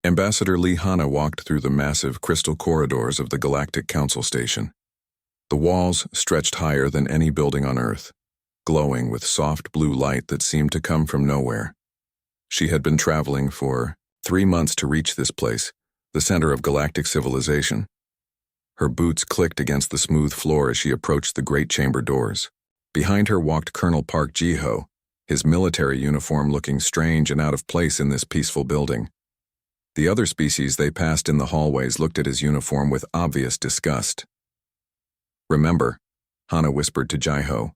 Ambassador Lee Hanna walked through the massive crystal corridors of the Galactic Council Station. The walls stretched higher than any building on Earth, glowing with soft blue light that seemed to come from nowhere. She had been traveling for 3 months to reach this place, the center of galactic civilization. Her boots clicked against the smooth floor as she approached the great chamber doors. Behind her walked Colonel Park Ji-ho, his military uniform looking strange and out of place in this peaceful building. The other species they passed in the hallways looked at his uniform with obvious disgust. "Remember," Hanna whispered to Ji-ho,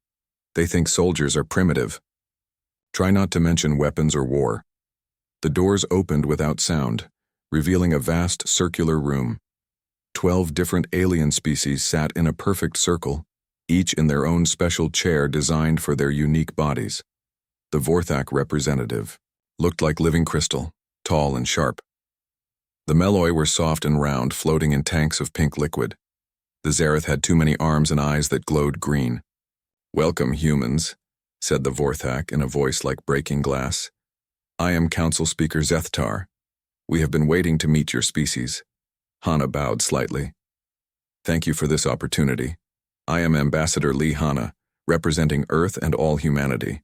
"they think soldiers are primitive. Try not to mention weapons or war." The doors opened without sound, revealing a vast circular room. 12 different alien species sat in a perfect circle, each in their own special chair designed for their unique bodies. The Vorthak representative looked like living crystal, tall and sharp. The Meloi were soft and round, floating in tanks of pink liquid. The Zereth had too many arms and eyes that glowed green. "Welcome, humans," said the Vorthak in a voice like breaking glass. "I am Council Speaker Zethtar. We have been waiting to meet your species." Hanna bowed slightly. "Thank you for this opportunity. I am Ambassador Lee Hanna, representing Earth and all humanity."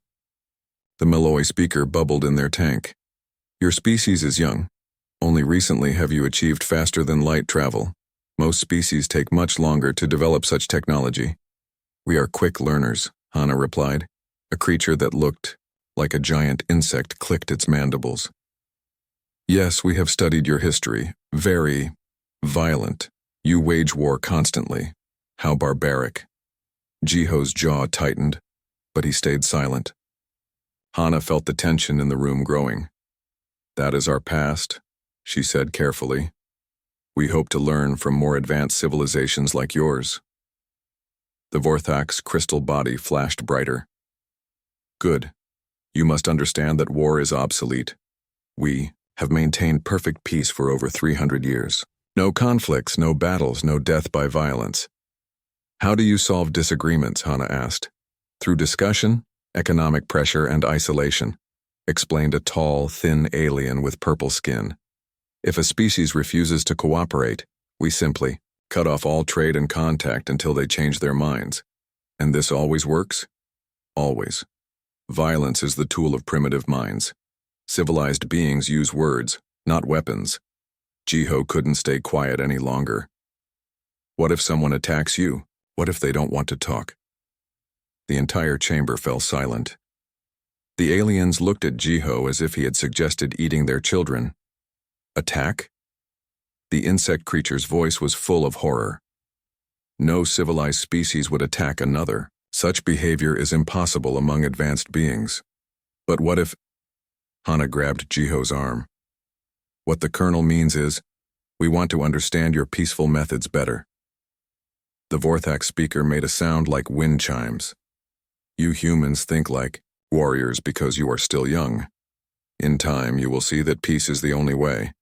The Meloi speaker bubbled in their tank. "Your species is young. Only recently have you achieved faster than light travel. Most species take much longer to develop such technology." "We are quick learners," Hanna replied. A creature that looked like a giant insect clicked its mandibles. "Yes, we have studied your history. Very violent. You wage war constantly. How barbaric." Ji-ho's jaw tightened, but he stayed silent. Hanna felt the tension in the room growing. "That is our past," she said carefully. "We hope to learn from more advanced civilizations like yours." The Vorthak's crystal body flashed brighter. "Good. You must understand that war is obsolete. We have maintained perfect peace for over 300 years. No conflicts, no battles, no death by violence." "How do you solve disagreements?" Hanna asked. "Through discussion, economic pressure, and isolation," explained a tall, thin alien with purple skin. "If a species refuses to cooperate, we simply cut off all trade and contact until they change their minds. And this always works?" "Always. Violence is the tool of primitive minds. Civilized beings use words, not weapons." Ji-ho couldn't stay quiet any longer. "What if someone attacks you? What if they don't want to talk?" The entire chamber fell silent. The aliens looked at Ji-ho as if he had suggested eating their children. "Attack?" The insect creature's voice was full of horror. "No civilized species would attack another. Such behavior is impossible among advanced beings." "But what if—" Hanna grabbed Ji-ho's arm. "What the Colonel means is, we want to understand your peaceful methods better." The Vorthak speaker made a sound like wind chimes. "You humans think like warriors because you are still young. In time, you will see that peace is the only way."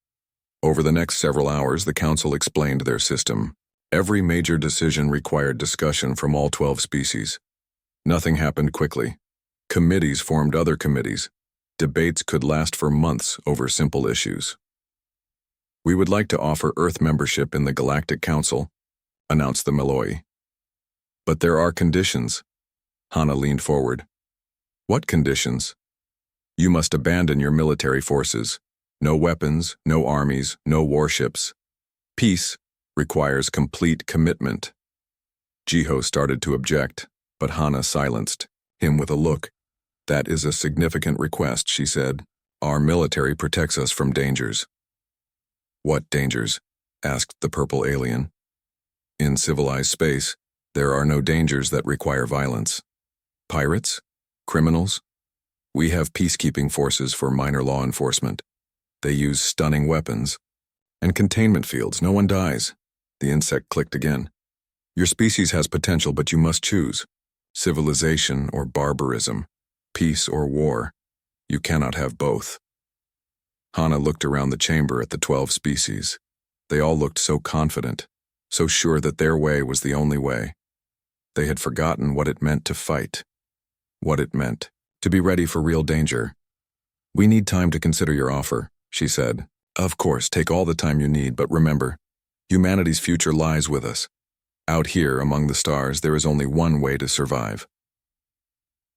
Over the next several hours, the Council explained their system. Every major decision required discussion from all 12 species. Nothing happened quickly. Committees formed other committees. Debates could last for months over simple issues. "We would like to offer Earth membership in the Galactic Council," announced the Meloi. "But there are conditions." Hanna leaned forward. "What conditions?" "You must abandon your military forces. No weapons, no armies, no warships. Peace requires complete commitment." Ji-ho started to object, but Hanna silenced him with a look. "That is a significant request," she said. "Our military protects us from dangers." "What dangers?" asked the purple alien. "In civilized space, there are no dangers that require violence. Pirates? Criminals? We have peacekeeping forces for minor law enforcement. They use stunning weapons. And containment fields, no one dies." The insect clicked again. "Your species has potential, but you must choose. Civilization or barbarism. Peace or war. You cannot have both." Hanna looked around the chamber at the 12 species. They all looked so confident, so sure that their way was the only way. They had forgotten what it meant to fight. What it meant to be ready for real danger. "We need time to consider your offer," she said. Of course, take all the time you need, but remember, humanity's future lies with us. Out here, among the stars, there is only one way to survive.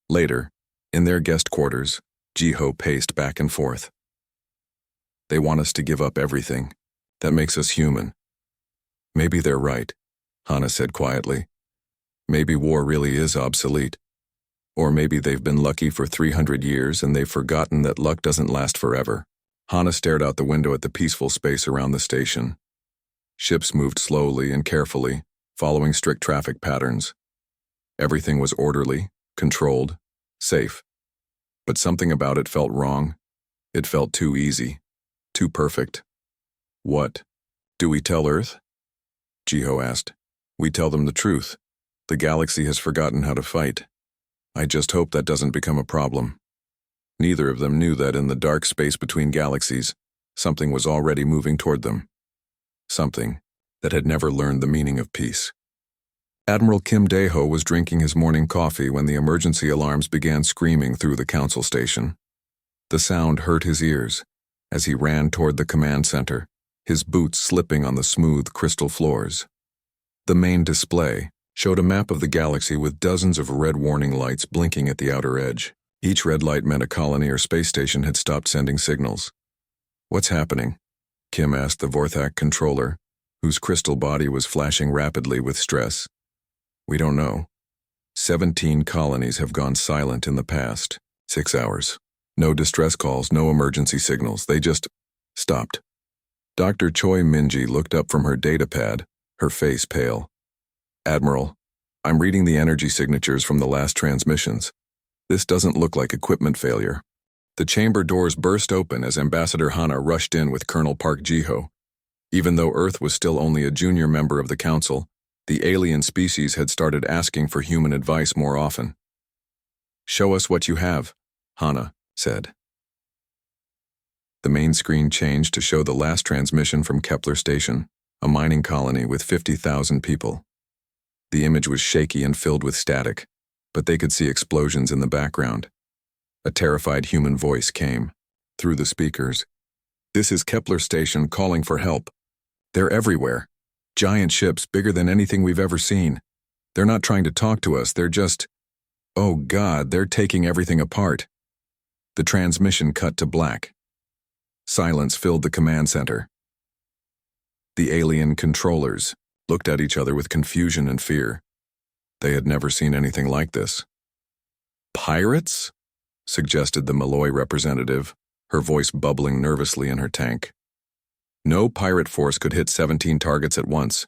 Later, in their guest quarters, Jiho paced back and forth. They want us to give up everything. That makes us human. Maybe they're right, Hana said quietly. Maybe war really is obsolete. Or maybe they've been lucky for 300 years and they've forgotten that luck doesn't last forever. Hana stared out the window at the peaceful space around the station. Ships moved slowly and carefully, following strict traffic patterns. Everything was orderly, controlled, safe. But something about it felt wrong. It felt too easy, too perfect. What? Do we tell Earth? Jiho asked. We tell them the truth. The galaxy has forgotten how to fight. I just hope that doesn't become a problem. Neither of them knew that in the dark space between galaxies, something was already moving toward them. Something that had never learned the meaning of peace. Admiral Kim Dae-ho was drinking his morning coffee when the emergency alarms began screaming through the council station. The sound hurt his ears as he ran toward the command center, his boots slipping on the smooth crystal floors. The main display showed a map of the galaxy with dozens of red warning lights blinking at the outer edge. Each red light meant a colony or space station had stopped sending signals. What's happening? Kim asked the Vorthak controller, whose crystal body was flashing rapidly with stress. We don't know. 17 colonies have gone silent in the past 6 hours. No distress calls, no emergency signals. They just stopped. Dr. Choi Minji looked up from her datapad, her face pale. Admiral, I'm reading the energy signatures from the last transmissions. This doesn't look like equipment failure. The chamber doors burst open as Ambassador Hana rushed in with Colonel Park Jiho. Even though Earth was still only a junior member of the Council, the alien species had started asking for human advice more often. Show us what you have, Hana said. The main screen changed to show the last transmission from Kepler Station, a mining colony with 50,000 people. The image was shaky and filled with static, but they could see explosions in the background. A terrified human voice came through the speakers. This is Kepler Station calling for help. They're everywhere. Giant ships bigger than anything we've ever seen. They're not trying to talk to us, they're just... Oh God, they're taking everything apart. The transmission cut to black. Silence filled the command center. The alien controllers looked at each other with confusion and fear. They had never seen anything like this. Pirates? Suggested the Malloy representative, her voice bubbling nervously in her tank. No pirate force could hit 17 targets at once,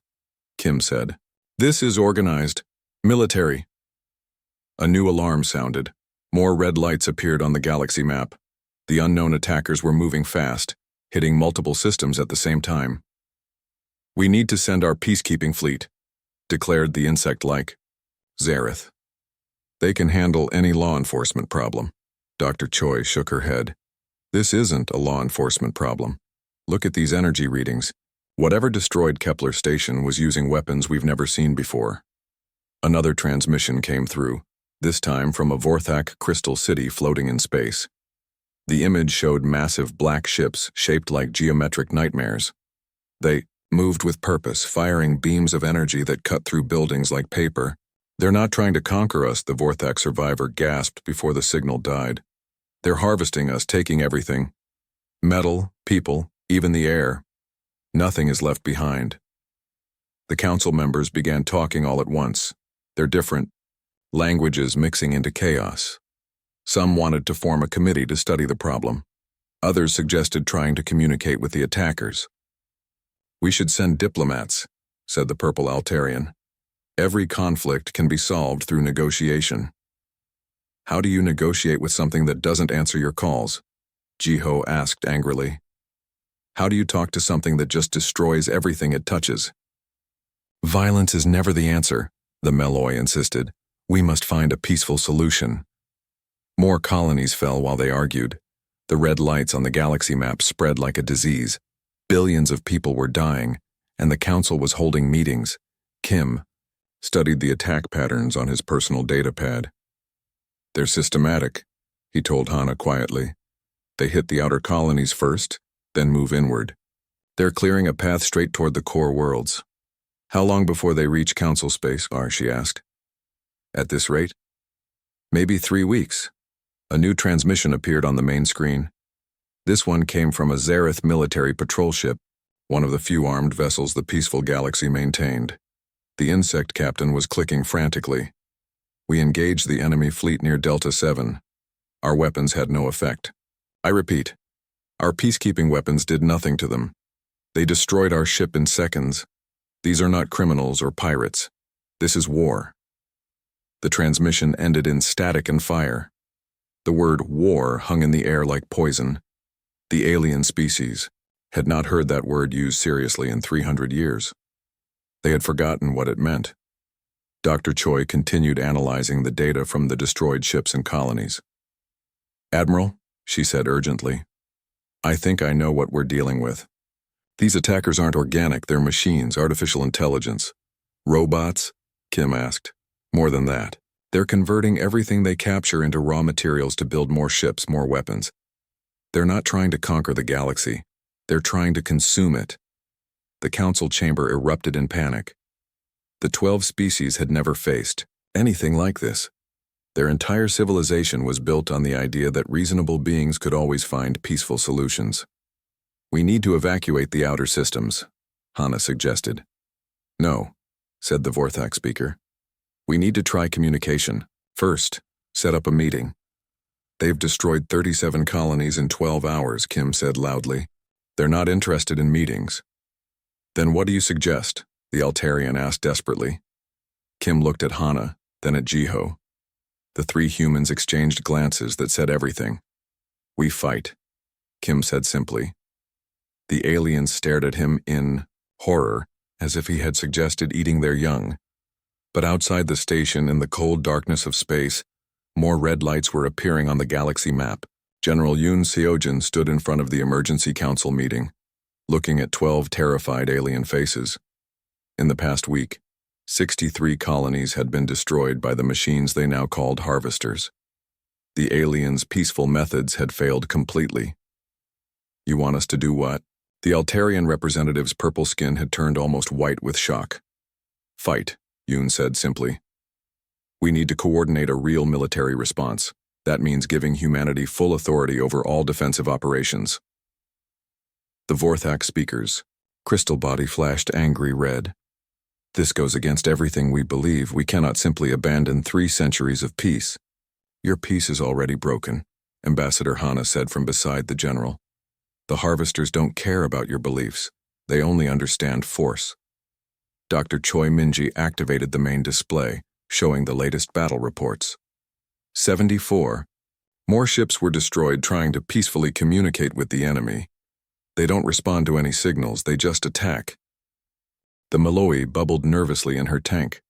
Kim said. This is organized. Military. A new alarm sounded. More red lights appeared on the galaxy map. The unknown attackers were moving fast, hitting multiple systems at the same time. We need to send our peacekeeping fleet, declared the insect-like Zareth. They can handle any law enforcement problem. Dr. Choi shook her head. This isn't a law enforcement problem. Look at these energy readings. Whatever destroyed Kepler Station was using weapons we've never seen before. Another transmission came through, this time from a Vorthak crystal city floating in space. The image showed massive black ships shaped like geometric nightmares. They moved with purpose, firing beams of energy that cut through buildings like paper. They're not trying to conquer us, the Vorthak survivor gasped before the signal died. They're harvesting us, taking everything. Metal, people, even the air. Nothing is left behind. The council members began talking all at once, their different languages mixing into chaos. Some wanted to form a committee to study the problem. Others suggested trying to communicate with the attackers. We should send diplomats, said the Purple Altarian. Every conflict can be solved through negotiation. How do you negotiate with something that doesn't answer your calls? Jiho asked angrily. How do you talk to something that just destroys everything it touches? Violence is never the answer, the Malloy insisted. We must find a peaceful solution. More colonies fell while they argued. The red lights on the galaxy map spread like a disease. Billions of people were dying, and the council was holding meetings. Kim studied the attack patterns on his personal datapad. They're systematic, he told Hana quietly. They hit the outer colonies first, then move inward. They're clearing a path straight toward the core worlds. How long before they reach Council space, she asked. At this rate? Maybe 3 weeks. A new transmission appeared on the main screen. This one came from a Zareth military patrol ship, one of the few armed vessels the peaceful galaxy maintained. The insect captain was clicking frantically. We engaged the enemy fleet near Delta 7. Our weapons had no effect. I repeat, our peacekeeping weapons did nothing to them. They destroyed our ship in seconds. These are not criminals or pirates. This is war. The transmission ended in static and fire. The word war hung in the air like poison. The alien species had not heard that word used seriously in 300 years. They had forgotten what it meant. Dr. Choi continued analyzing the data from the destroyed ships and colonies. Admiral, she said urgently, I think I know what we're dealing with. These attackers aren't organic, they're machines, artificial intelligence. Robots? Kim asked. More than that. They're converting everything they capture into raw materials to build more ships, more weapons. They're not trying to conquer the galaxy. They're trying to consume it. The council chamber erupted in panic. The 12 species had never faced anything like this. Their entire civilization was built on the idea that reasonable beings could always find peaceful solutions. We need to evacuate the outer systems, Hana suggested. No, said the Vorthak speaker. We need to try communication. First, set up a meeting. They've destroyed 37 colonies in 12 hours, Kim said loudly. They're not interested in meetings. Then what do you suggest? The Altarian asked desperately. Kim looked at Hana, then at Jiho. The 3 humans exchanged glances that said everything. We fight, Kim said simply. The aliens stared at him in horror, as if he had suggested eating their young. But outside the station, in the cold darkness of space, more red lights were appearing on the galaxy map. General Yoon Seojin stood in front of the emergency council meeting, looking at 12 terrified alien faces. In the past week, 63 colonies had been destroyed by the machines they now called harvesters. The aliens' peaceful methods had failed completely. You want us to do what? The Altarian representative's purple skin had turned almost white with shock. Fight, Yoon said simply. We need to coordinate a real military response. That means giving humanity full authority over all defensive operations. The Vorthak speaker's crystal body flashed angry red. This goes against everything we believe. We cannot simply abandon 3 centuries of peace. Your peace is already broken, Ambassador Hana said from beside the general. The harvesters don't care about your beliefs. They only understand force. Dr. Choi Minji activated the main display, showing the latest battle reports. 74. More ships were destroyed trying to peacefully communicate with the enemy. They don't respond to any signals, they just attack. The Malloy bubbled nervously in her tank.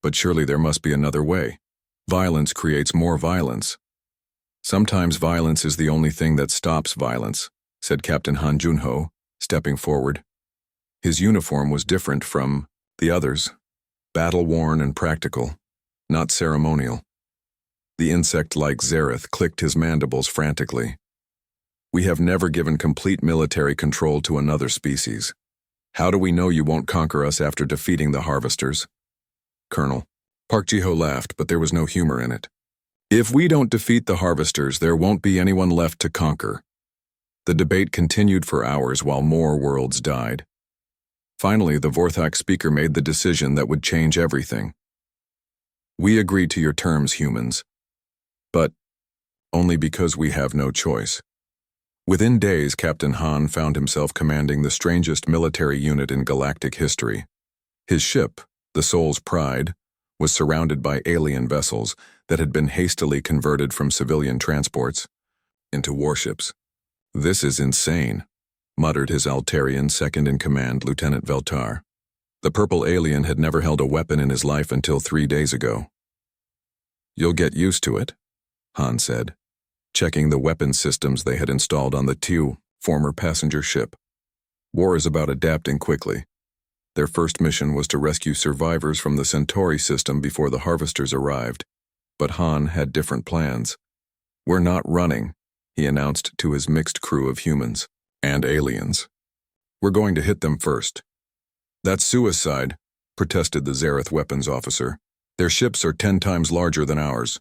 But surely there must be another way. Violence creates more violence. Sometimes violence is the only thing that stops violence, said Captain Han Junho, stepping forward. His uniform was different from the others, battle-worn and practical, not ceremonial. The insect-like Zareth clicked his mandibles frantically. We have never given complete military control to another species. How do we know you won't conquer us after defeating the harvesters? Colonel. Park Ji-ho laughed, but there was no humor in it. If we don't defeat the harvesters, there won't be anyone left to conquer. The debate continued for hours while more worlds died. Finally, the Vorthak speaker made the decision that would change everything. We agree to your terms, humans. But only because we have no choice. Within days, Captain Han found himself commanding the strangest military unit in galactic history. His ship, the Soul's Pride, was surrounded by alien vessels that had been hastily converted from civilian transports into warships. This is insane, muttered his Altarian second-in-command, Lieutenant Veltar. The purple alien had never held a weapon in his life until 3 days ago. You'll get used to it, Han said, checking the weapon systems they had installed on the Tew, former passenger ship. War is about adapting quickly. Their first mission was to rescue survivors from the Centauri system before the harvesters arrived, but Han had different plans. We're not running, he announced to his mixed crew of humans. And aliens. We're going to hit them first. That's suicide, protested the Zareth weapons officer. Their ships are 10 times larger than ours.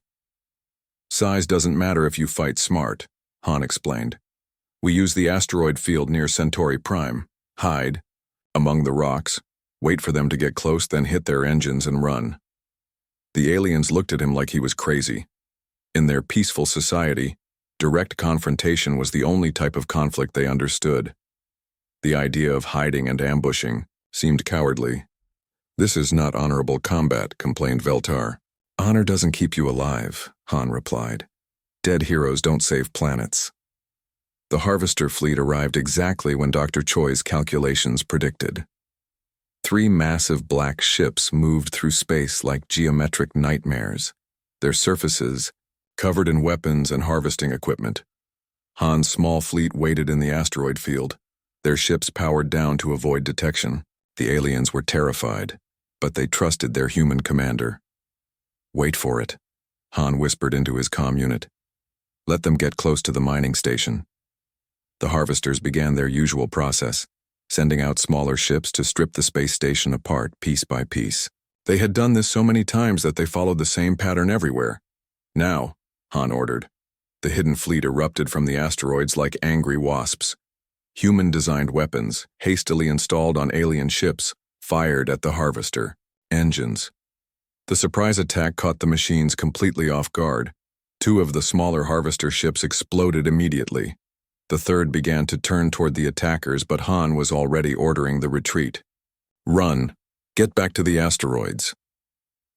Size doesn't matter if you fight smart, Han explained. We use the asteroid field near Centauri Prime, hide, among the rocks, wait for them to get close, then hit their engines and run. The aliens looked at him like he was crazy. In their peaceful society, direct confrontation was the only type of conflict they understood. The idea of hiding and ambushing seemed cowardly. This is not honorable combat, complained Veltar. Honor doesn't keep you alive, Han replied. Dead heroes don't save planets. The Harvester fleet arrived exactly when Dr. Choi's calculations predicted. 3 massive black ships moved through space like geometric nightmares, their surfaces covered in weapons and harvesting equipment. Han's small fleet waited in the asteroid field, their ships powered down to avoid detection. The aliens were terrified, but they trusted their human commander. Wait for it, Han whispered into his comm unit. Let them get close to the mining station. The Harvesters began their usual process, sending out smaller ships to strip the space station apart piece by piece. They had done this so many times that they followed the same pattern everywhere. Now, Han ordered. The hidden fleet erupted from the asteroids like angry wasps. Human-designed weapons, hastily installed on alien ships, fired at the Harvester engines. The surprise attack caught the machines completely off guard. 2 of the smaller Harvester ships exploded immediately. The third began to turn toward the attackers, but Han was already ordering the retreat. Run! Get back to the asteroids.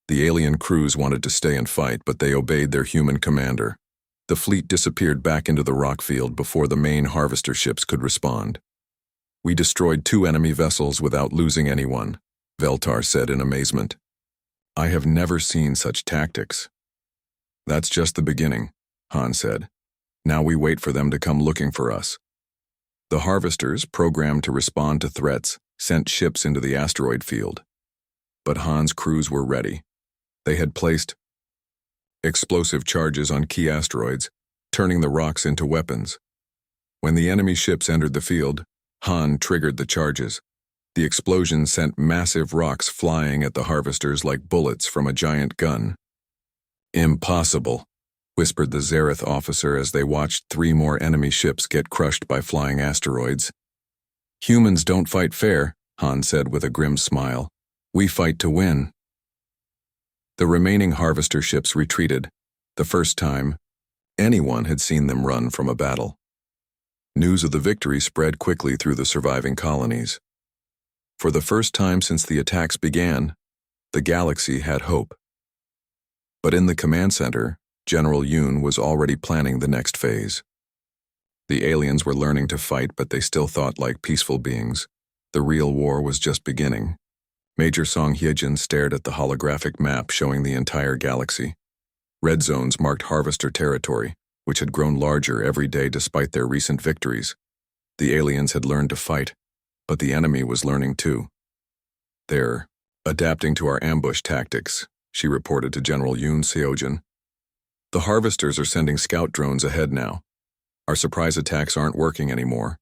The alien crews wanted to stay and fight, but they obeyed their human commander. The fleet disappeared back into the rock field before the main Harvester ships could respond. We destroyed 2 enemy vessels without losing anyone, Veltar said in amazement. I have never seen such tactics. That's just the beginning, Han said. Now we wait for them to come looking for us. The Harvesters, programmed to respond to threats, sent ships into the asteroid field. But Han's crews were ready. They had placed explosive charges on key asteroids, turning the rocks into weapons. When the enemy ships entered the field, Han triggered the charges. The explosion sent massive rocks flying at the Harvesters like bullets from a giant gun. Impossible, whispered the Zareth officer as they watched 3 more enemy ships get crushed by flying asteroids. Humans don't fight fair, Han said with a grim smile. We fight to win. The remaining Harvester ships retreated, the first time anyone had seen them run from a battle. News of the victory spread quickly through the surviving colonies. For the first time since the attacks began, the galaxy had hope. But in the command center, General Yoon was already planning the next phase. The aliens were learning to fight, but they still thought like peaceful beings. The real war was just beginning. Major Song Hyejin stared at the holographic map showing the entire galaxy. Red zones marked Harvester territory, which had grown larger every day despite their recent victories. The aliens had learned to fight, but the enemy was learning too. They're adapting to our ambush tactics, she reported to General Yoon Seojin. The Harvesters are sending scout drones ahead now. Our surprise attacks aren't working anymore.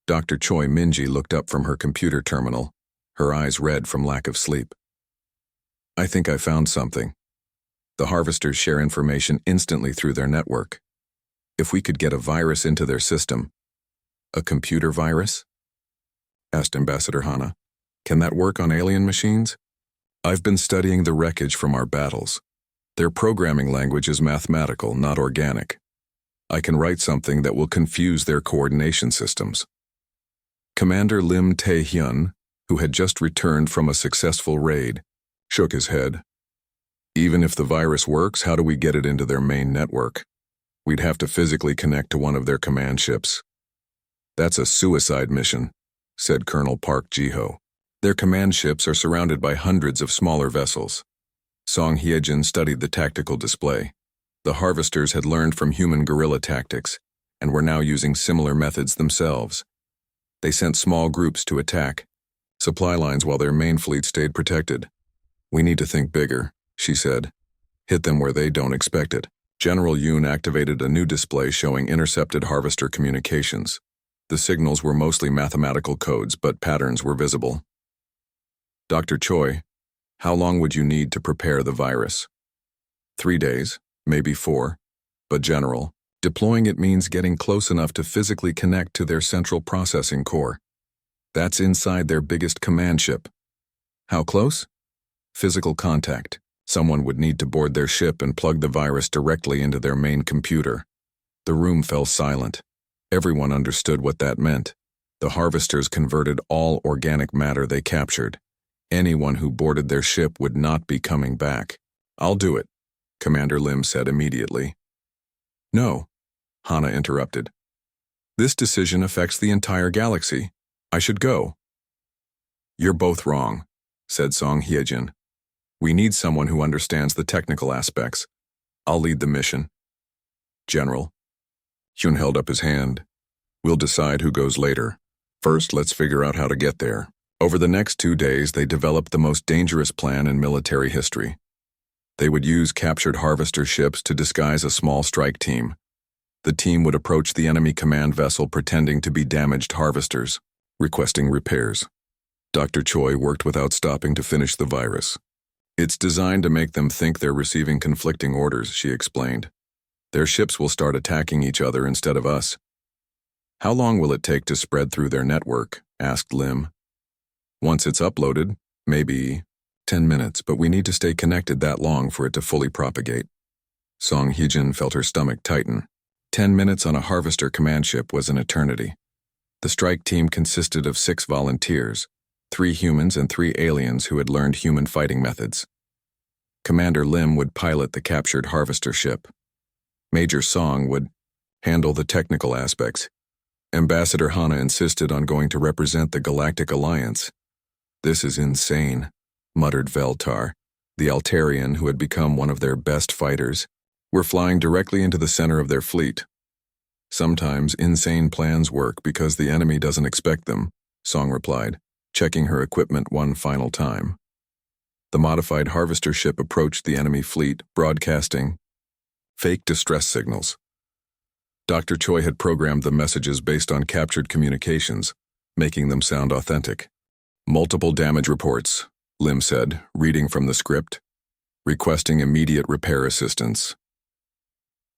Dr. Choi Minji looked up from her computer terminal, her eyes red from lack of sleep. I think I found something. The Harvesters share information instantly through their network. If we could get a virus into their system. A computer virus? Asked Ambassador Hana. Can that work on alien machines? I've been studying the wreckage from our battles. Their programming language is mathematical, not organic. I can write something that will confuse their coordination systems. Commander Lim Tae-hyun, who had just returned from a successful raid, shook his head. Even if the virus works, how do we get it into their main network? We'd have to physically connect to one of their command ships. That's a suicide mission, said Colonel Park Ji-ho. Their command ships are surrounded by hundreds of smaller vessels. Song Hyejin studied the tactical display. The Harvesters had learned from human guerrilla tactics and were now using similar methods themselves. They sent small groups to attack supply lines while their main fleet stayed protected. We need to think bigger, she said. Hit them where they don't expect it. General Yoon activated a new display showing intercepted Harvester communications. The signals were mostly mathematical codes, but patterns were visible. Dr. Choi, how long would you need to prepare the virus? 3 days, maybe 4, but general. Deploying it means getting close enough to physically connect to their central processing core. That's inside their biggest command ship. How close? Physical contact. Someone would need to board their ship and plug the virus directly into their main computer. The room fell silent. Everyone understood what that meant. The harvesters converted all organic matter they captured. Anyone who boarded their ship would not be coming back. I'll do it, Commander Lim said immediately. No, Hana interrupted. This decision affects the entire galaxy. I should go. You're both wrong, said Song Hyejin. We need someone who understands the technical aspects. I'll lead the mission. General. Hyun held up his hand. We'll decide who goes later. First, let's figure out how to get there. Over the next 2 days, they developed the most dangerous plan in military history. They would use captured harvester ships to disguise a small strike team. The team would approach the enemy command vessel pretending to be damaged harvesters, requesting repairs. Dr. Choi worked without stopping to finish the virus. It's designed to make them think they're receiving conflicting orders, she explained. Their ships will start attacking each other instead of us. How long will it take to spread through their network? Asked Lim. Once it's uploaded, maybe 10 minutes, but we need to stay connected that long for it to fully propagate. Song Hyejin felt her stomach tighten. 10 minutes on a harvester command ship was an eternity. The strike team consisted of 6 volunteers, 3 humans and 3 aliens who had learned human fighting methods. Commander Lim would pilot the captured harvester ship. Major Song would handle the technical aspects. Ambassador Hana insisted on going to represent the Galactic Alliance. This is insane, muttered Veltar, the Altarian who had become one of their best fighters. We're flying directly into the center of their fleet. Sometimes insane plans work because the enemy doesn't expect them, Song replied, checking her equipment one final time. The modified harvester ship approached the enemy fleet, broadcasting fake distress signals. Dr. Choi had programmed the messages based on captured communications, making them sound authentic. Multiple damage reports, Lim said, reading from the script, requesting immediate repair assistance.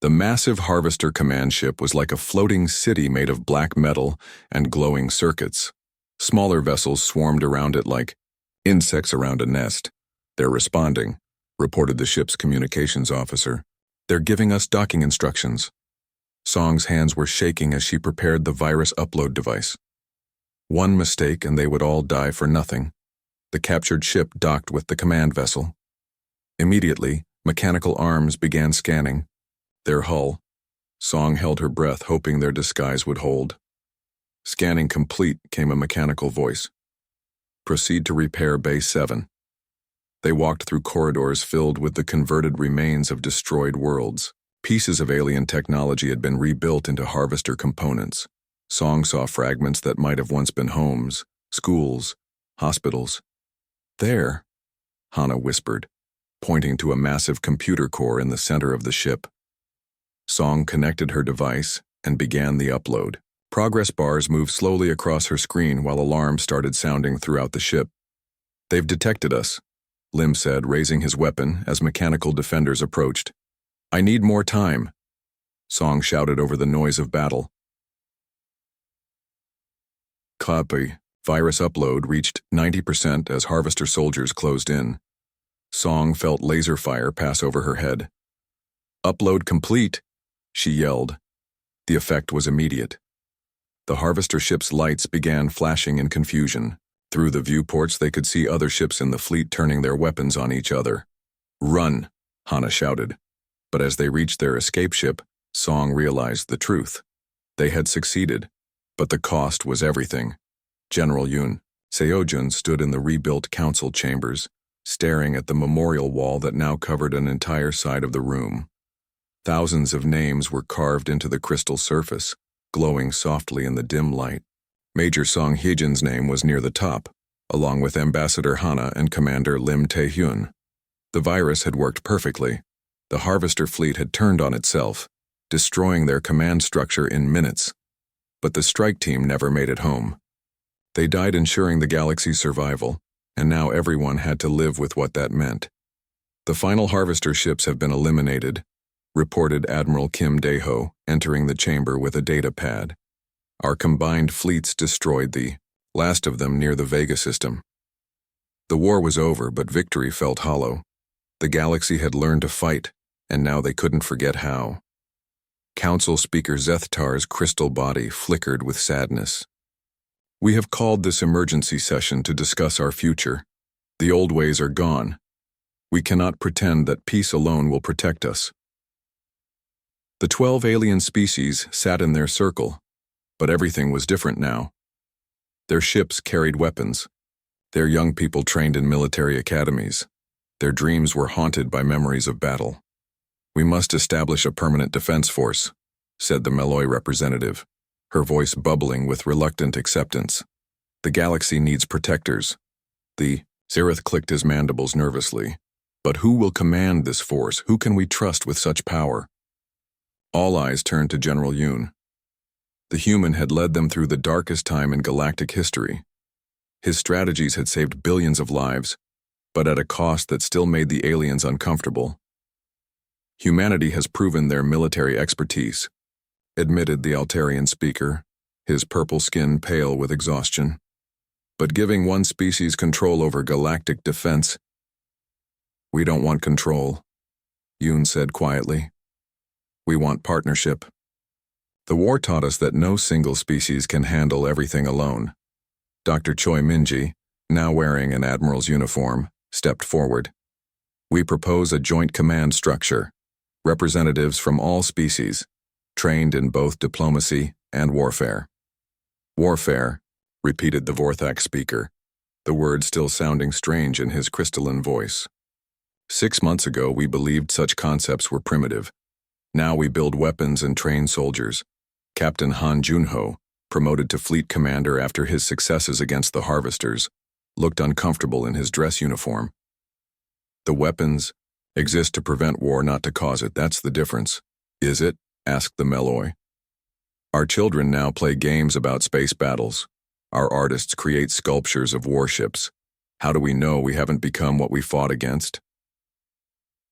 The massive harvester command ship was like a floating city made of black metal and glowing circuits. Smaller vessels swarmed around it like insects around a nest. They're responding, reported the ship's communications officer. They're giving us docking instructions. Song's hands were shaking as she prepared the virus upload device. One mistake and they would all die for nothing. The captured ship docked with the command vessel. Immediately, mechanical arms began scanning their hull. Song held her breath, hoping their disguise would hold. Scanning complete, came a mechanical voice. Proceed to repair Bay 7. They walked through corridors filled with the converted remains of destroyed worlds. Pieces of alien technology had been rebuilt into harvester components. Song saw fragments that might have once been homes, schools, hospitals. There, Hana whispered, pointing to a massive computer core in the center of the ship. Song connected her device and began the upload. Progress bars moved slowly across her screen while alarms started sounding throughout the ship. They've detected us, Lim said, raising his weapon as mechanical defenders approached. I need more time, Song shouted over the noise of battle. Copy. Virus upload reached 90% as harvester soldiers closed in. Song felt laser fire pass over her head. Upload complete, she yelled. The effect was immediate. The harvester ship's lights began flashing in confusion. Through the viewports they could see other ships in the fleet turning their weapons on each other. Run, Hana shouted. But as they reached their escape ship, Song realized the truth. They had succeeded, but the cost was everything. General Yoon Seojun stood in the rebuilt council chambers, staring at the memorial wall that now covered an entire side of the room. Thousands of names were carved into the crystal surface, glowing softly in the dim light. Major Song Hyejin's name was near the top, along with Ambassador Hana and Commander Lim Tae-hyun. The virus had worked perfectly. The harvester fleet had turned on itself, destroying their command structure in minutes. But the strike team never made it home. They died ensuring the galaxy's survival, and now everyone had to live with what that meant. The final harvester ships have been eliminated, reported Admiral Kim Dae-ho, entering the chamber with a data pad. Our combined fleets destroyed the last of them near the Vega system. The war was over, but victory felt hollow. The galaxy had learned to fight, and now they couldn't forget how. Council Speaker Zethtar's crystal body flickered with sadness. We have called this emergency session to discuss our future. The old ways are gone. We cannot pretend that peace alone will protect us. The 12 alien species sat in their circle, but everything was different now. Their ships carried weapons. Their young people trained in military academies. Their dreams were haunted by memories of battle. We must establish a permanent defense force, said the Malloy representative, her voice bubbling with reluctant acceptance. The galaxy needs protectors. Zareth clicked his mandibles nervously. But who will command this force? Who can we trust with such power? All eyes turned to General Yoon. The human had led them through the darkest time in galactic history. His strategies had saved billions of lives, but at a cost that still made the aliens uncomfortable. Humanity has proven their military expertise, admitted the Altarian speaker, his purple skin pale with exhaustion. But giving one species control over galactic defense, we don't want control, Yoon said quietly. We want partnership. The war taught us that no single species can handle everything alone. Dr. Choi Minji, now wearing an admiral's uniform, stepped forward. We propose a joint command structure, representatives from all species, trained in both diplomacy and warfare. Warfare, repeated the Vorthak speaker, the word still sounding strange in his crystalline voice. 6 months ago, we believed such concepts were primitive. Now we build weapons and train soldiers. Captain Han Junho, promoted to fleet commander after his successes against the harvesters, looked uncomfortable in his dress uniform. The weapons exist to prevent war, not to cause it. That's the difference. Is it? Asked the Malloy. Our children now play games about space battles. Our artists create sculptures of warships. How do we know we haven't become what we fought against?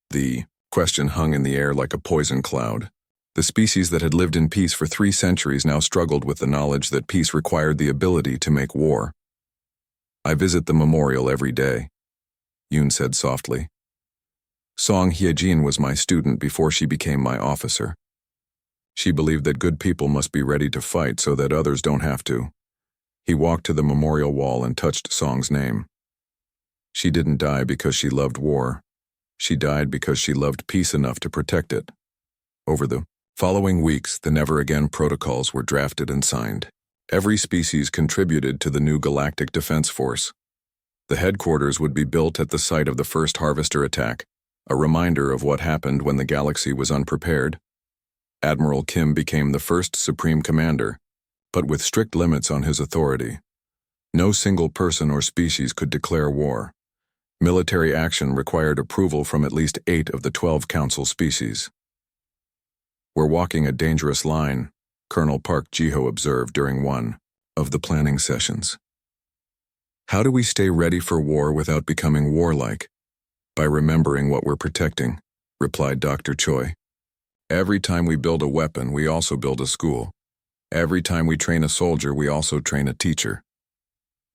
The question hung in the air like a poison cloud. The species that had lived in peace for 3 centuries now struggled with the knowledge that peace required the ability to make war. I visit the memorial every day, Yoon said softly. Song Hyejin was my student before she became my officer. She believed that good people must be ready to fight so that others don't have to. He walked to the memorial wall and touched Song's name. She didn't die because she loved war. She died because she loved peace enough to protect it. Over the following weeks, the Never Again protocols were drafted and signed. Every species contributed to the new Galactic Defense Force. The headquarters would be built at the site of the first harvester attack, a reminder of what happened when the galaxy was unprepared. Admiral Kim became the first Supreme Commander, but with strict limits on his authority. No single person or species could declare war. Military action required approval from at least 8 of the 12 Council species. We're walking a dangerous line, Colonel Park Ji-ho observed during one of the planning sessions. How do we stay ready for war without becoming warlike? By remembering what we're protecting, replied Dr. Choi. Every time we build a weapon, we also build a school. Every time we train a soldier, we also train a teacher.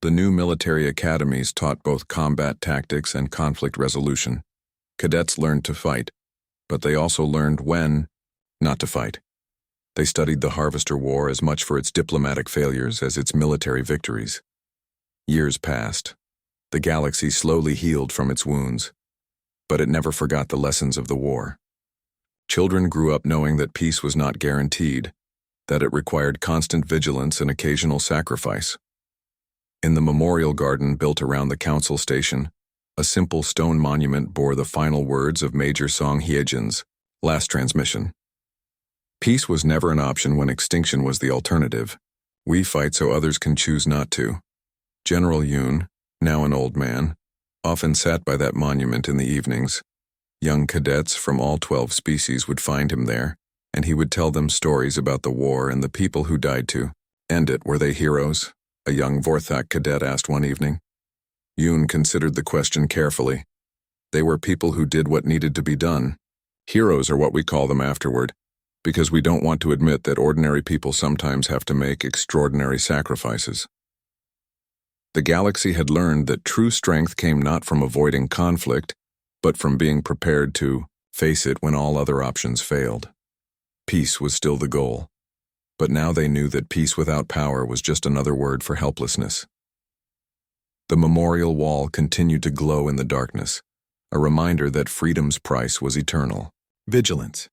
The new military academies taught both combat tactics and conflict resolution. Cadets learned to fight, but they also learned when not to fight. They studied the Harvester War as much for its diplomatic failures as its military victories. Years passed. The galaxy slowly healed from its wounds, but it never forgot the lessons of the war. Children grew up knowing that peace was not guaranteed, that it required constant vigilance and occasional sacrifice. In the memorial garden built around the council station, a simple stone monument bore the final words of Major Song Hyejin's last transmission. Peace was never an option when extinction was the alternative. We fight so others can choose not to. General Yoon, now an old man, often sat by that monument in the evenings. Young cadets from all 12 species would find him there, and he would tell them stories about the war and the people who died to End it, were they heroes? A young Vorthak cadet asked one evening. Yoon considered the question carefully. They were people who did what needed to be done. Heroes are what we call them afterward, because we don't want to admit that ordinary people sometimes have to make extraordinary sacrifices. The galaxy had learned that true strength came not from avoiding conflict, but from being prepared to face it when all other options failed. Peace was still the goal, but now they knew that peace without power was just another word for helplessness. The memorial wall continued to glow in the darkness, a reminder that freedom's price was eternal. Vigilance.